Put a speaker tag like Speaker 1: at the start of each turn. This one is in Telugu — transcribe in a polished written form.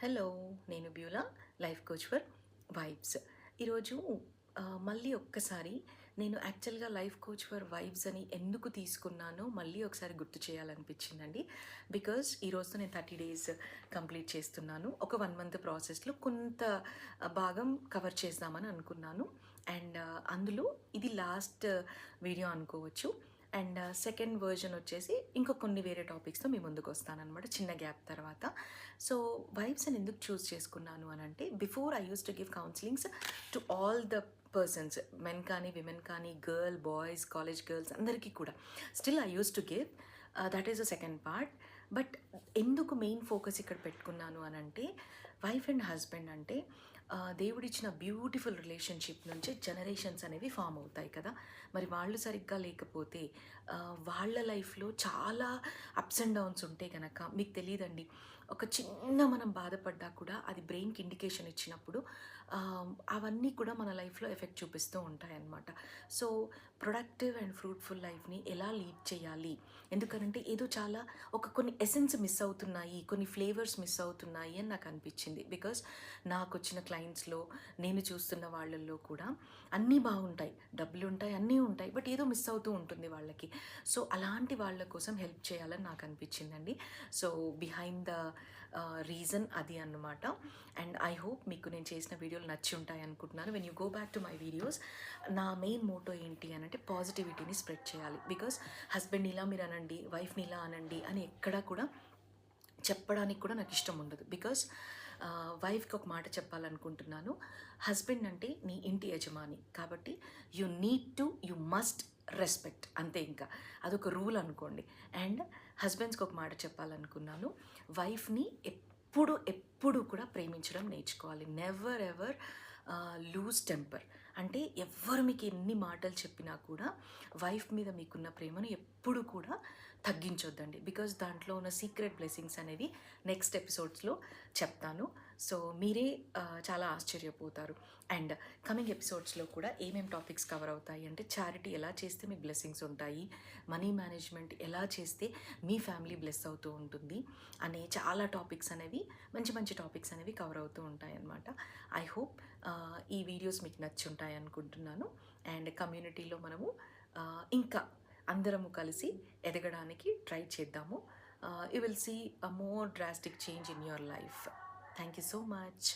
Speaker 1: హలో, నేను Beulah, life coach for vibes. ఈరోజు మళ్ళీ ఒక్కసారి నేను యాక్చువల్గా లైఫ్ కోచ్ ఫర్ వైబ్స్ అని ఎందుకు తీసుకున్నానో మళ్ళీ ఒకసారి గుర్తు చేయాలనిపించిందండి. బికాజ్ ఈరోజుతో నేను 30 డేస్ కంప్లీట్ చేస్తున్నాను. ఒక 1 మంత్ ప్రాసెస్లో కొంత భాగం కవర్ చేద్దామని అనుకున్నాను. అండ్ అందులో ఇది లాస్ట్ వీడియో అనుకోవచ్చు. అండ్ సెకండ్ వర్జన్ వచ్చేసి ఇంకో కొన్ని వేరే టాపిక్స్తో మీ ముందుకు వస్తానన్నమాట, చిన్న గ్యాప్ తర్వాత. సో వైబ్స్ అని ఎందుకు చూస్ చేసుకున్నాను అని అంటే, before I use to give counsellings to all the persons, men కానీ విమెన్ కానీ, గర్ల్ బాయ్స్, కాలేజ్ గర్ల్స్ అందరికీ కూడా. Still I use to give, that is the second part. But ఎందుకు మెయిన్ ఫోకస్ ఇక్కడ పెట్టుకున్నాను అని అంటే, వైఫ్ అండ్ హస్బెండ్ అంటే దేవుడిచ్చిన బ్యూటిఫుల్ రిలేషన్షిప్ నుంచి జనరేషన్స్ అనేవి ఫామ్ అవుతాయి కదా. మరి వాళ్ళు సరిగ్గా లేకపోతే వాళ్ళ లైఫ్లో చాలా అప్స్ అండ్ డౌన్స్ ఉంటే కనుక, మీకు తెలియదండి, ఒక చిన్న మనం బాధపడ్డా కూడా అది బ్రెయిన్కి ఇండికేషన్ ఇచ్చినప్పుడు అవన్నీ కూడా మన లైఫ్లో ఎఫెక్ట్ చూపిస్తూ ఉంటాయన్నమాట. సో ప్రొడక్టివ్ అండ్ ఫ్రూట్ఫుల్ లైఫ్ని ఎలా లీడ్ చేయాలి, ఎందుకనంటే ఏదో చాలా కొన్ని ఎసెన్స్ మిస్ అవుతున్నాయి, కొన్ని ఫ్లేవర్స్ మిస్ అవుతున్నాయి అని నాకు అనిపించింది. బికాస్ నాకు వచ్చిన క్లయింట్స్లో, నేను చూస్తున్న వాళ్ళల్లో కూడా అన్నీ బాగుంటాయి, డబ్బులు ఉంటాయి, అన్నీ ఉంటాయి, బట్ ఏదో మిస్ అవుతూ ఉంటుంది వాళ్ళకి. సో అలాంటి వాళ్ళ కోసం హెల్ప్ చేయాలని నాకు అనిపించిందండి. సో బిహైండ్ ద రీజన్ అది అన్నమాట. అండ్ ఐ హోప్ మీకు నేను చేసిన వీడియోలు నచ్చి ఉంటాయి అనుకుంటున్నాను. When you go back to my videos, నా మెయిన్ మోటో ఏంటి అని అంటే పాజిటివిటీని స్ప్రెడ్ చేయాలి. బికాస్ హస్బెండ్ని ఇలా మీరు అనండి, వైఫ్ని ఇలా అనండి అని ఎక్కడా కూడా చెప్పడానికి కూడా నాకు ఇష్టం ఉండదు. బికాస్ వైఫ్కి ఒక మాట చెప్పాలనుకుంటున్నాను, హస్బెండ్ అంటే నీ ఇంటి యజమాని కాబట్టి యు మస్ట్ రెస్పెక్ట్, అంతే. ఇంకా అదొక రూల్ అనుకోండి. అండ్ హస్బెండ్స్కి ఒక మాట చెప్పాలనుకున్నాను, వైఫ్ని ఎప్పుడు కూడా ప్రేమించడం నేర్చుకోవాలి. Never ever loose temper. అంటే ఎవ్వరు మీకు ఎన్ని మాటలు చెప్పినా కూడా వైఫ్ మీద మీకున్న ప్రేమను ఎప్పుడు కూడా తగ్గించొద్దండి. బికాజ్ దాంట్లో ఉన్న సీక్రెట్ బ్లెస్సింగ్స్ అనేవి నెక్స్ట్ ఎపిసోడ్స్లో చెప్తాను. సో మీరే చాలా ఆశ్చర్యపోతారు. అండ్ కమింగ్ ఎపిసోడ్స్లో కూడా ఏమేం టాపిక్స్ కవర్ అవుతాయి అంటే, చారిటీ ఎలా చేస్తే మీకు బ్లెస్సింగ్స్ ఉంటాయి, మనీ మేనేజ్మెంట్ ఎలా చేస్తే మీ ఫ్యామిలీ బ్లెస్ అవుతూ ఉంటుంది అనే చాలా టాపిక్స్ అనేవి, మంచి మంచి టాపిక్స్ అనేవి కవర్ అవుతూ ఉంటాయి అన్నమాట. ఐ హోప్ ఈ వీడియోస్ మీకు నచ్చి ఉంటాయి అనుకుంటున్నాను. అండ్ కమ్యూనిటీలో మనము ఇంకా అందరము కలిసి ఎదగడానికి ట్రై చేద్దాము. You will see a more drastic change in your life. Thank you so much.